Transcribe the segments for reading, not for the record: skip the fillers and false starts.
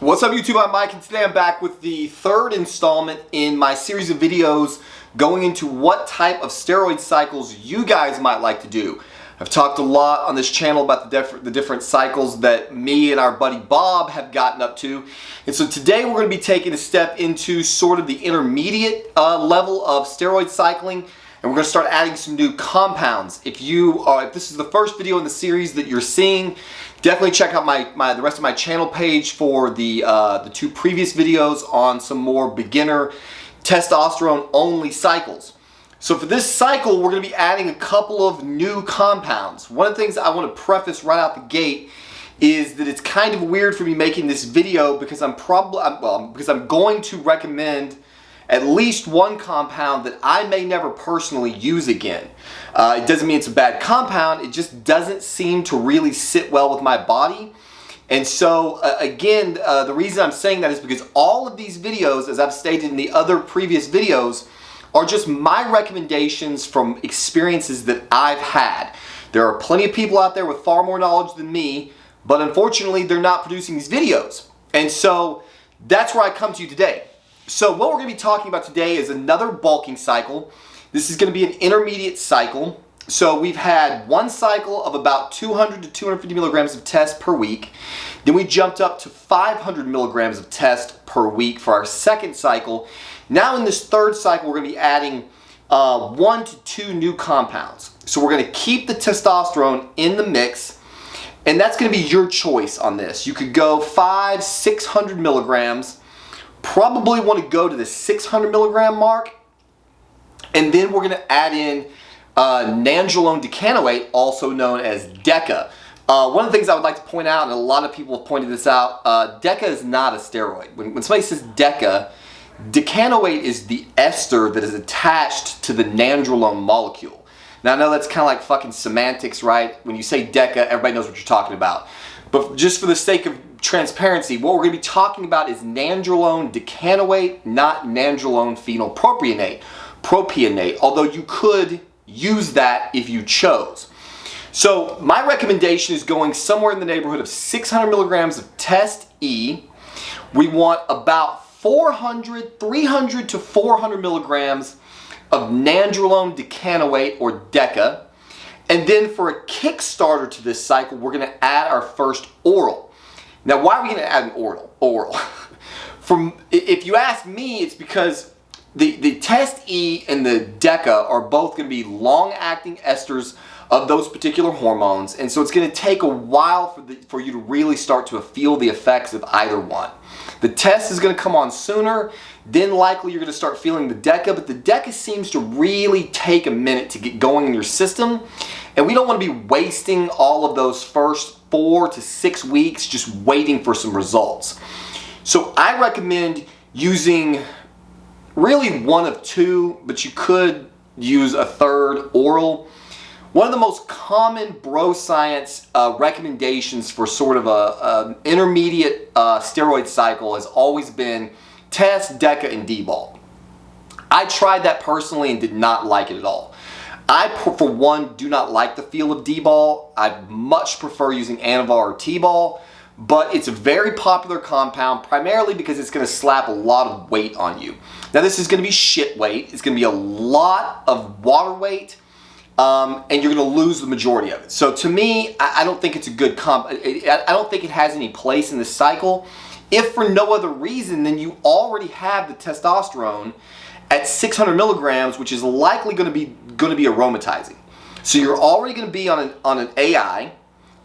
What's up YouTube, I'm Mike and today I'm back with the third installment in my series of videos going into what type of steroid cycles you guys might like to do. I've talked a lot on this channel about the different cycles that me and our buddy Bob have gotten up to. And so today we're going to be taking a step into sort of the intermediate level of steroid cycling, and we're going to start adding some new compounds. If this is the first video in the series that you're seeing, definitely check out the rest of my channel page for the two previous videos on some more beginner testosterone only cycles. So for this cycle, we're going to be adding a couple of new compounds. One of the things I want to preface right out the gate is that it's kind of weird for me making this video because I'm going to recommend at least one compound that I may never personally use again. It doesn't mean it's a bad compound, it just doesn't seem to really sit well with my body. And so again, the reason I'm saying that is because all of these videos, as I've stated in the other previous videos, are just my recommendations from experiences that I've had. There are plenty of people out there with far more knowledge than me, but unfortunately they're not producing these videos. And so that's where I come to you today. So what we're going to be talking about today is another bulking cycle. This is going to be an intermediate cycle. So we've had one cycle of about 200 to 250 milligrams of test per week. Then we jumped up to 500 milligrams of test per week for our second cycle. Now in this third cycle, we're going to be adding 1 to 2 new compounds. So we're going to keep the testosterone in the mix, and that's going to be your choice on this. You could go 500-600 milligrams. Probably want to go to the 600 milligram mark, and then we're going to add in nandrolone decanoate, also known as Deca. One of the things I would like to point out, and a lot of people have pointed this out, Deca is not a steroid. When somebody says Deca, decanoate is the ester that is attached to the nandrolone molecule. Now I know that's kind of like fucking semantics, right? When you say Deca, everybody knows what you're talking about. But just for the sake of transparency, what we're going to be talking about is nandrolone decanoate, not nandrolone phenylpropionate, although you could use that if you chose. So my recommendation is going somewhere in the neighborhood of 600 milligrams of test E. We want about 300 to 400 milligrams of nandrolone decanoate or Deca. And then for a kickstarter to this cycle, we're going to add our first oral. Now, why are we going to add an oral? If you ask me, it's because the test E and the Deca are both going to be long-acting esters of those particular hormones, and so it's going to take a while for you to really start to feel the effects of either one. The test is going to come on sooner, then likely you're going to start feeling the Deca, but the Deca seems to really take a minute to get going in your system, and we don't want to be wasting all of those first 4 to 6 weeks just waiting for some results. So I recommend using really one of two, but you could use a third oral. One of the most common bro science recommendations for sort of an intermediate steroid cycle has always been test, Deca, and D-ball. I tried that personally and did not like it at all. I, for one, do not like the feel of D-ball. I much prefer using Anavar or T-ball, but it's a very popular compound primarily because it's going to slap a lot of weight on you. Now this is going to be shit weight. It's going to be a lot of water weight. And you're going to lose the majority of it. So to me, I don't think it's a good comp. I don't think it has any place in this cycle. If for no other reason, then you already have the testosterone at 600 milligrams, which is likely going to be aromatizing. So you're already going to be on an AI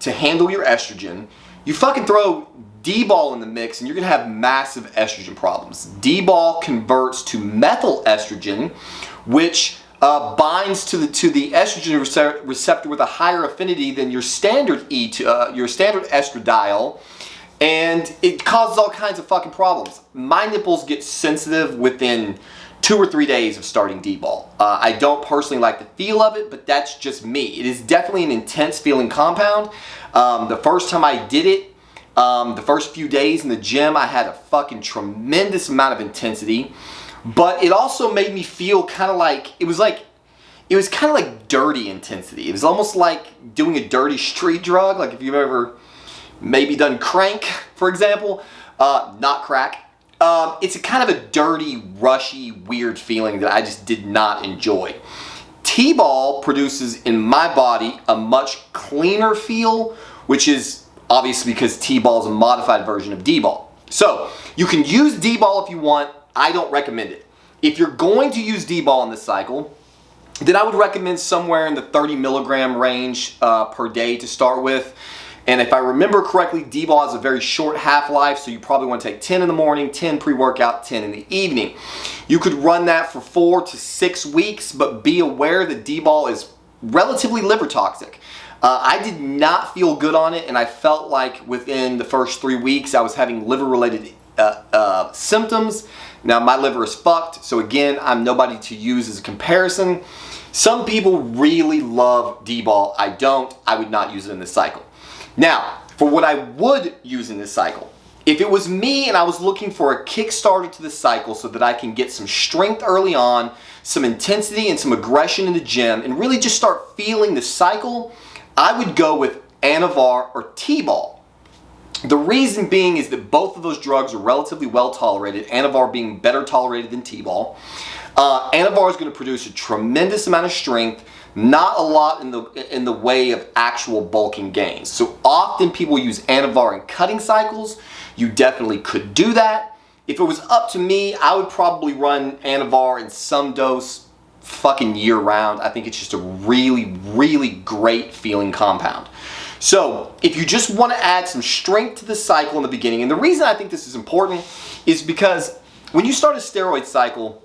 to handle your estrogen. You fucking throw D-ball in the mix, and you're going to have massive estrogen problems. D-ball converts to methyl estrogen, which binds to the estrogen receptor with a higher affinity than your standard your standard estradiol, and it causes all kinds of fucking problems. My nipples get sensitive within 2 or 3 days of starting D-ball. I don't personally like the feel of it, but that's just me. It is definitely an intense feeling compound. The first time I did it, the first few days in the gym, I had a fucking tremendous amount of intensity. But it also made me feel kind of like, it was kind of like dirty intensity. It was almost like doing a dirty street drug, like if you've ever maybe done crank, for example. not crack. It's a kind of a dirty, rushy, weird feeling that I just did not enjoy. T-ball produces in my body a much cleaner feel, which is obviously because T-ball is a modified version of D-ball. So you can use D-ball if you want. I don't recommend it. If you're going to use D-ball in this cycle, then I would recommend somewhere in the 30 milligram range per day to start with. And if I remember correctly, D-ball has a very short half-life, so you probably want to take 10 in the morning, 10 pre-workout, 10 in the evening. You could run that for 4 to 6 weeks, but be aware that D-ball is relatively liver toxic. I did not feel good on it, and I felt like within the first 3 weeks I was having liver-related symptoms. Now my liver is fucked, so again, I'm nobody to use as a comparison. Some people really love D-ball. I don't. I would not use it in this cycle. Now, for what I would use in this cycle, if it was me and I was looking for a kickstarter to the cycle so that I can get some strength early on, some intensity and some aggression in the gym, and really just start feeling the cycle, I would go with Anavar or T-ball. The reason being is that both of those drugs are relatively well tolerated, Anavar being better tolerated than T-ball. Anavar is going to produce a tremendous amount of strength, not a lot in the way of actual bulking gains. So often people use Anavar in cutting cycles. You definitely could do that. If it was up to me, I would probably run Anavar in some dose fucking year round. I think it's just a really, really great feeling compound. So if you just want to add some strength to the cycle in the beginning, and the reason I think this is important is because when you start a steroid cycle,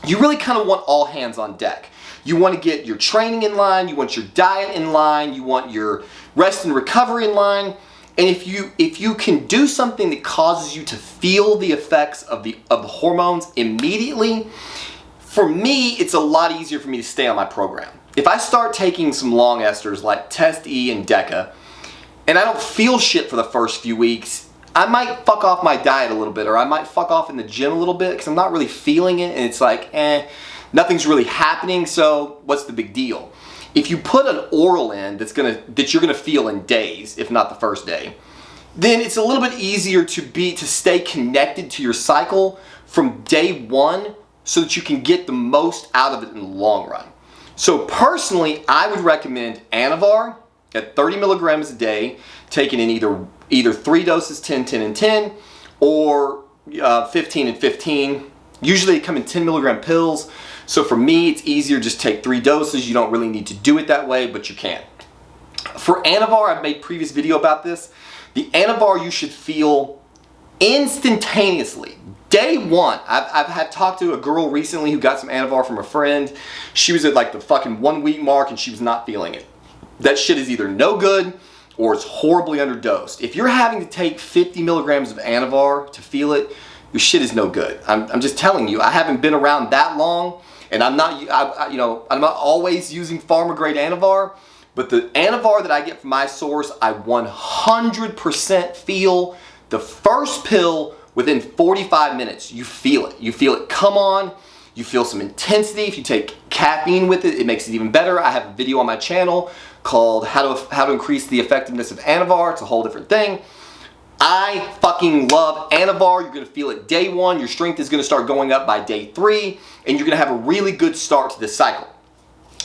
you really kind of want all hands on deck. You want to get your training in line, you want your diet in line, you want your rest and recovery in line. And if you can do something that causes you to feel the effects of the hormones immediately, for me, it's a lot easier for me to stay on my program. If I start taking some long esters like Test E and Deca, and I don't feel shit for the first few weeks, I might fuck off my diet a little bit, or I might fuck off in the gym a little bit because I'm not really feeling it, and it's like, nothing's really happening, so what's the big deal? If you put an oral in that you're gonna feel in days, if not the first day, then it's a little bit easier to stay connected to your cycle from day one so that you can get the most out of it in the long run. So personally, I would recommend Anavar at 30 milligrams a day, taken in either 3 doses, 10, 10, and 10, or 15 and 15. Usually they come in 10 milligram pills. So for me, it's easier, just take 3 doses. You don't really need to do it that way, but you can. For Anavar, I've made a previous video about this. The Anavar you should feel instantaneously. Day one, I've had talked to a girl recently who got some Anavar from a friend. She was at like the fucking 1 week mark and she was not feeling it. That shit is either no good or it's horribly underdosed. If you're having to take 50 milligrams of Anavar to feel it, your shit is no good. I'm just telling you, I haven't been around that long, and I'm not always using pharma grade Anavar, but the Anavar that I get from my source, I 100% feel the first pill within 45 minutes. You feel it. You feel it come on. You feel some intensity. If you take caffeine with it, it makes it even better. I have a video on my channel called How to Increase the Effectiveness of Anavar. It's a whole different thing. I fucking love Anavar. You're going to feel it day one. Your strength is going to start going up by day 3, and you're going to have a really good start to this cycle.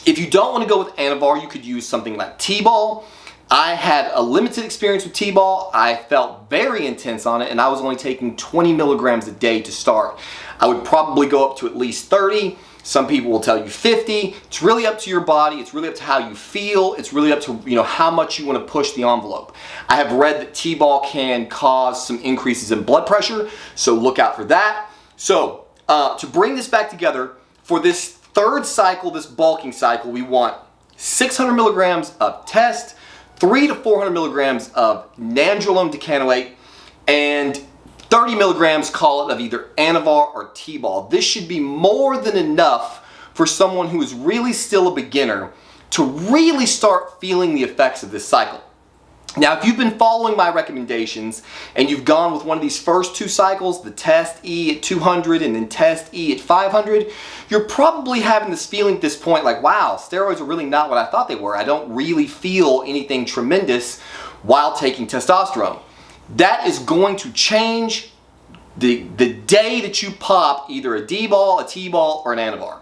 If you don't want to go with Anavar, you could use something like T-ball. I had a limited experience with T-ball. I felt very intense on it, and I was only taking 20 milligrams a day to start. I would probably go up to at least 30. Some people will tell you 50. It's really up to your body. It's really up to how you feel. It's really up to how much you want to push the envelope. I have read that T-ball can cause some increases in blood pressure, so look out for that. So to bring this back together, for this third cycle, this bulking cycle, we want 600 milligrams of test, 300 to 400 milligrams of nandrolone decanoate, and 30 milligrams, call it, of either Anavar or T-ball. This should be more than enough for someone who is really still a beginner to really start feeling the effects of this cycle. Now, if you've been following my recommendations and you've gone with one of these first 2 cycles, the Test E at 200 and then Test E at 500, you're probably having this feeling at this point like, wow, steroids are really not what I thought they were. I don't really feel anything tremendous while taking testosterone. that is going to change the day that you pop either a D-ball, a T-ball, or an Anavar.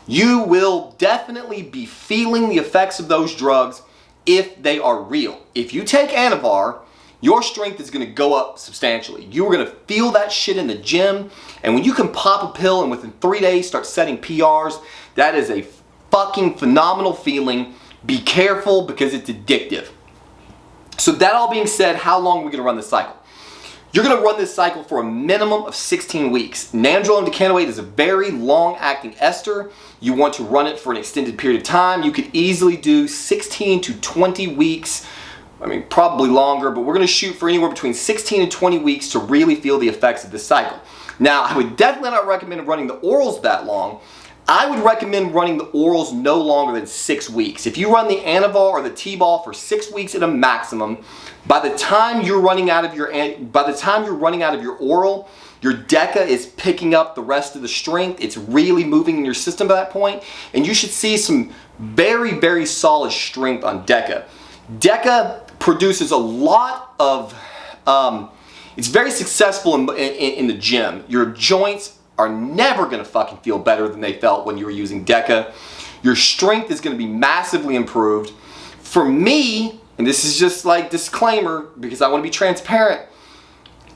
You will definitely be feeling the effects of those drugs if they are real. If you take Anavar, your strength is going to go up substantially. You are going to feel that shit in the gym, and when you can pop a pill and within 3 days start setting PRs, that is a fucking phenomenal feeling. Be careful because it's addictive. So that all being said, how long are we going to run this cycle? You're going to run this cycle for a minimum of 16 weeks. Nandrolone decanoate is a very long-acting ester. You want to run it for an extended period of time. You could easily do 16 to 20 weeks. I mean, probably longer, but we're going to shoot for anywhere between 16 and 20 weeks to really feel the effects of this cycle. Now, I would definitely not recommend running the orals that long. I would recommend running the orals no longer than 6 weeks. If you run the Anavar or the T-ball for 6 weeks at a maximum, by the time you're running out of your oral, your Deca is picking up the rest of the strength. It's really moving in your system by that point, and you should see some very, very solid strength on Deca. Deca produces a lot of, it's very successful in the gym. Your joints are never going to fucking feel better than they felt when you were using Deca. Your strength is going to be massively improved. For me, and this is just like disclaimer because I want to be transparent,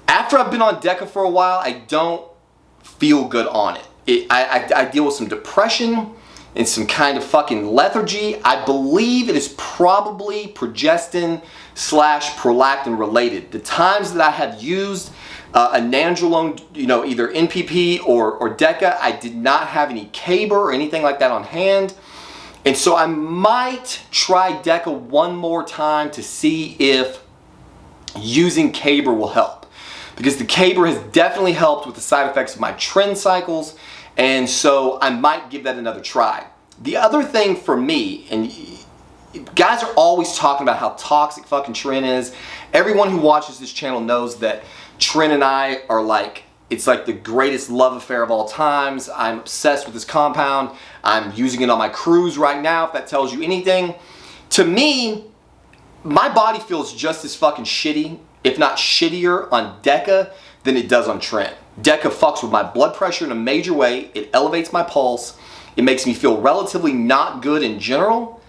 after I've been on Deca for a while, I don't feel good on it. I deal with some depression and some kind of fucking lethargy. I believe it is probably progestin / prolactin related. The times that I have used a nandrolone, either NPP or Deca, I did not have any Caber or anything like that on hand. And so I might try Deca one more time to see if using Caber will help. Because the Caber has definitely helped with the side effects of my tren cycles, and so I might give that another try. The other thing for me, and guys are always talking about how toxic fucking tren is. Everyone who watches this channel knows that tren and I are like, it's like the greatest love affair of all times. I'm obsessed with this compound. I'm using it on my cruise right now, if that tells you anything. To me, my body feels just as fucking shitty, if not shittier, on Deca than it does on tren. Deca fucks with my blood pressure in a major way. It elevates my pulse. It makes me feel relatively not good in general.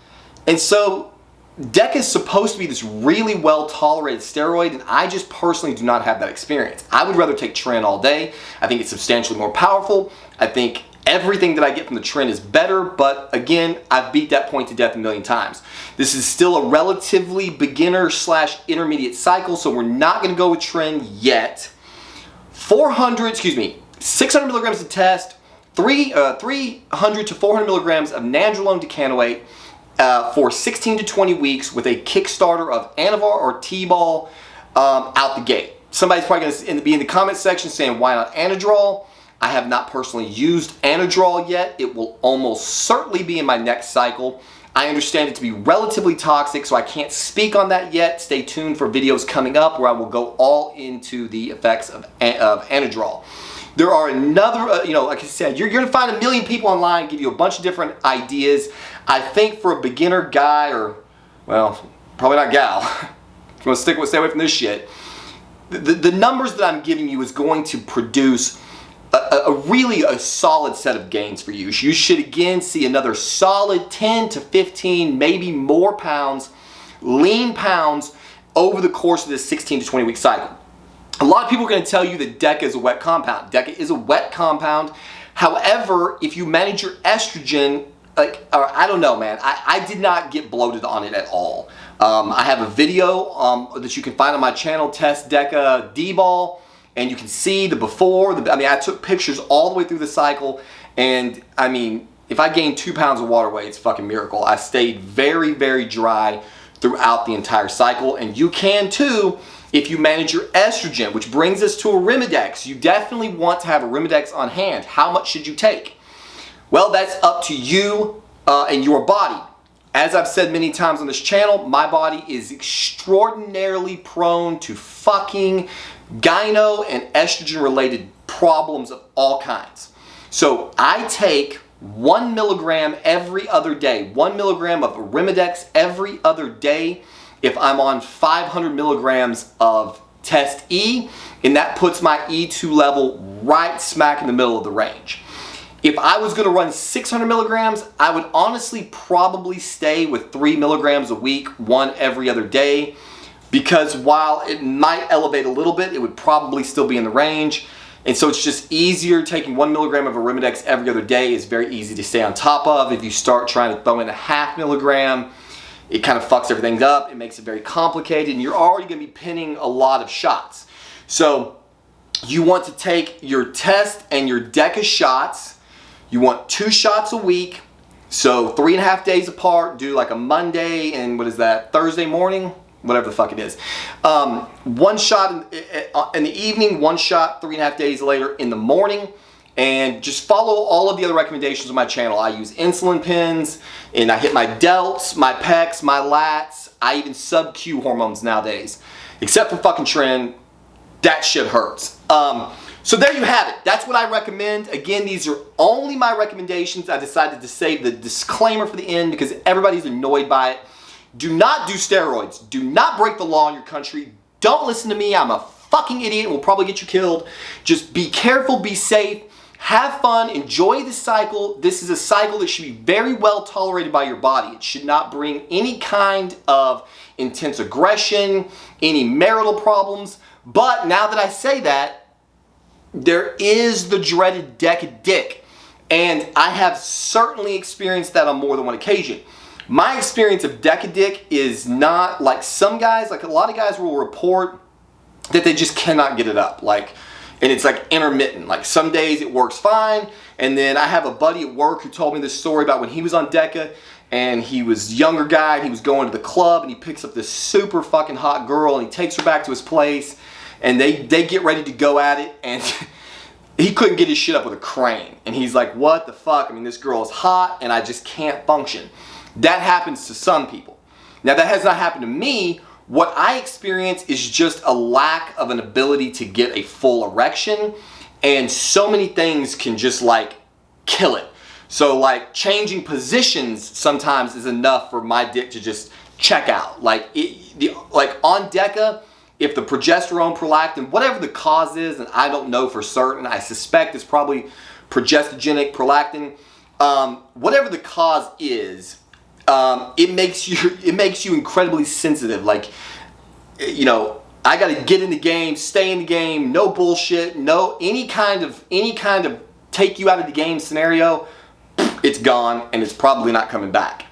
And so Deca is supposed to be this really well tolerated steroid, and I just personally do not have that experience. I would rather take tren all day. I think it's substantially more powerful. I think everything that I get from the tren is better, but again, I've beat that point to death a million times. This is still a relatively beginner / intermediate cycle, so we're not going to go with tren yet. 600 milligrams of test, 300 to 400 milligrams of nandrolone decanoate, for 16 to 20 weeks with a Kickstarter of Anavar or T-ball out the gate. Somebody's probably going to be in the comment section saying, why not Anadrol? I have not personally used Anadrol yet. It will almost certainly be in my next cycle. I understand it to be relatively toxic, so I can't speak on that yet. Stay tuned for videos coming up where I will go all into the effects of Anadrol. There are another, like I said, you're going to find a million people online give you a bunch of different ideas. I think for a beginner guy, or, well, probably not gal, if you want to stay away from this shit, the numbers that I'm giving you is going to produce a really solid set of gains for you. You should again see another solid 10 to 15, maybe more pounds, lean pounds, over the course of this 16 to 20 week cycle. A lot of people are going to tell you that Deca is a wet compound. Deca is a wet compound. However, if you manage your estrogen, I don't know, man. I did not get bloated on it at all. I have a video that you can find on my channel, Test Deca D-ball, and you can see the before. I took pictures all the way through the cycle, and I mean, if I gained 2 pounds of water weight, it's a fucking miracle. I stayed very, very dry throughout the entire cycle, and you can too if you manage your estrogen, which brings us to Arimidex. You definitely want to have Arimidex on hand. How much should you take? Well, that's up to you and your body. As I've said many times on this channel, my body is extraordinarily prone to fucking gyno and estrogen related problems of all kinds. So I take 1 milligram every other day, 1 milligram of Arimidex every other day if I'm on 500 milligrams of test E, and that puts my E2 level right smack in the middle of the range. If I was going to run 600 milligrams, I would honestly probably stay with 3 milligrams a week, one every other day, because while it might elevate a little bit, it would probably still be in the range. And so it's just easier. Taking 1 milligram of Arimidex every other day is very easy to stay on top of. If you start trying to throw in a half milligram, it kind of fucks everything up. It makes it very complicated, and you're already going to be pinning a lot of shots. So you want to take your test and your Deca shots. You want 2 shots a week, so 3.5 days apart. Do like a Monday and Thursday morning, whatever the fuck it is. 1 shot in the evening, 1 shot 3.5 days later in the morning, and just follow all of the other recommendations on my channel. I use insulin pens, and I hit my delts, my pecs, my lats. I even sub-Q hormones nowadays, except for fucking Tren. That shit hurts. So there you have it. That's what I recommend. Again, these are only my recommendations. I decided to save the disclaimer for the end because everybody's annoyed by it. Do not do steroids. Do not break the law in your country. Don't listen to me. I'm a fucking idiot and will probably get you killed. Just be careful, be safe, have fun, enjoy the cycle. This is a cycle that should be very well tolerated by your body. It should not bring any kind of intense aggression, any marital problems. But now that I say that, there is the dreaded Deca dick, and I have certainly experienced that on more than one occasion. My experience of Deca dick is not like some guys, like a lot of guys will report that they just cannot get it up, and it's like intermittent. Like some days it works fine, and then I have a buddy at work who told me this story about when he was on Deca, and he was a younger guy, and he was going to the club, and he picks up this super fucking hot girl, and he takes her back to his place, and they get ready to go at it, and he couldn't get his shit up with a crane. And he's like, what the fuck? I mean, this girl is hot, and I just can't function. That happens to some people. Now, that has not happened to me. What I experience is just a lack of an ability to get a full erection, and so many things can just kill it. So changing positions sometimes is enough for my dick to just check out. On Deca, if the progesterone, prolactin, whatever the cause is, and I don't know for certain, I suspect it's probably progestogenic prolactin, whatever the cause is, it makes you incredibly sensitive. I gotta get in the game, stay in the game, no bullshit, no any kind of take you out of the game scenario. It's gone, and it's probably not coming back.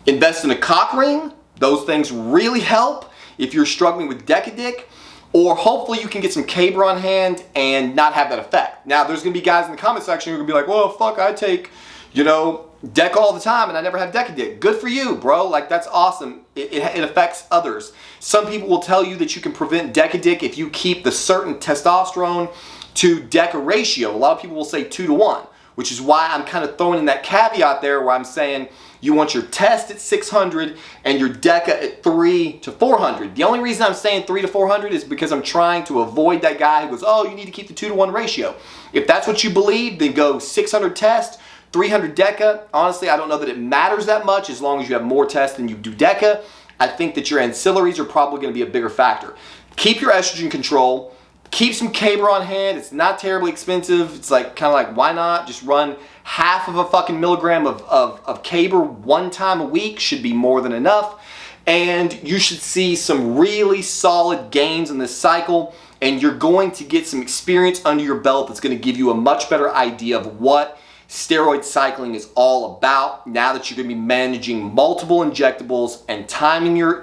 Invest in a cock ring. Those things really help if you're struggling with Deca dick, or hopefully you can get some caber on hand and not have that effect. Now, there's gonna be guys in the comment section who are gonna be like, well, fuck, I take, Deca all the time and I never have Deca dick. Good for you, bro. That's awesome. It affects others. Some people will tell you that you can prevent Deca dick if you keep the certain testosterone to Deca ratio. A lot of people will say 2-to-1, which is why I'm kind of throwing in that caveat there where I'm saying you want your test at 600 and your Deca at 3 to 400. The only reason I'm saying 3 to 400 is because I'm trying to avoid that guy who goes, oh, you need to keep the 2-to-1 ratio. If that's what you believe, then go 600 test, 300 Deca. Honestly, I don't know that it matters that much as long as you have more tests than you do Deca. I think that your ancillaries are probably going to be a bigger factor. Keep your estrogen control. Keep some caber on hand. It's not terribly expensive. It's why not? Just run half of a fucking milligram of caber 1 time a week. Should be more than enough. And you should see some really solid gains in this cycle. And you're going to get some experience under your belt that's going to give you a much better idea of what steroid cycling is all about now that you're going to be managing multiple injectables and timing your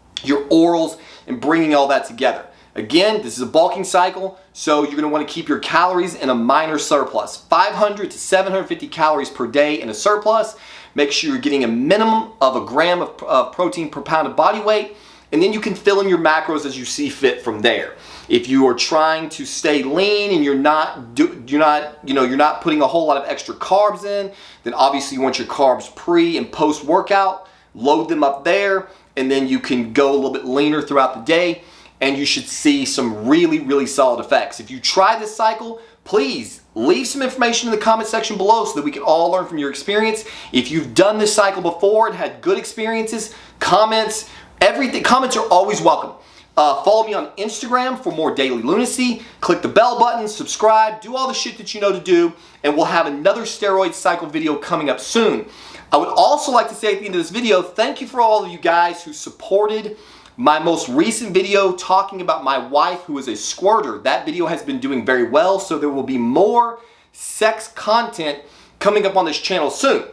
orals and bringing all that together. Again, this is a bulking cycle, so you're going to want to keep your calories in a minor surplus. 500 to 750 calories per day in a surplus. Make sure you're getting a minimum of 1 gram of protein per pound of body weight, and then you can fill in your macros as you see fit from there. If you are trying to stay lean and you're not putting a whole lot of extra carbs in, then obviously you want your carbs pre and post workout. Load them up there, and then you can go a little bit leaner throughout the day. And you should see some really, really solid effects. If you try this cycle, please leave some information in the comment section below so that we can all learn from your experience. If you've done this cycle before and had good experiences, comments, everything, comments are always welcome. Follow me on Instagram for more daily lunacy. Click the bell button, subscribe, do all the shit that you know to do, and we'll have another steroid cycle video coming up soon. I would also like to say at the end of this video, thank you for all of you guys who supported my most recent video talking about my wife who is a squirter. That video has been doing very well, so there will be more sex content coming up on this channel soon.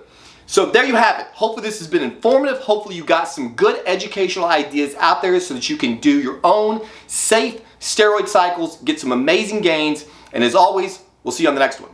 So there you have it. Hopefully this has been informative. Hopefully you got some good educational ideas out there so that you can do your own safe steroid cycles, get some amazing gains, and as always, we'll see you on the next one.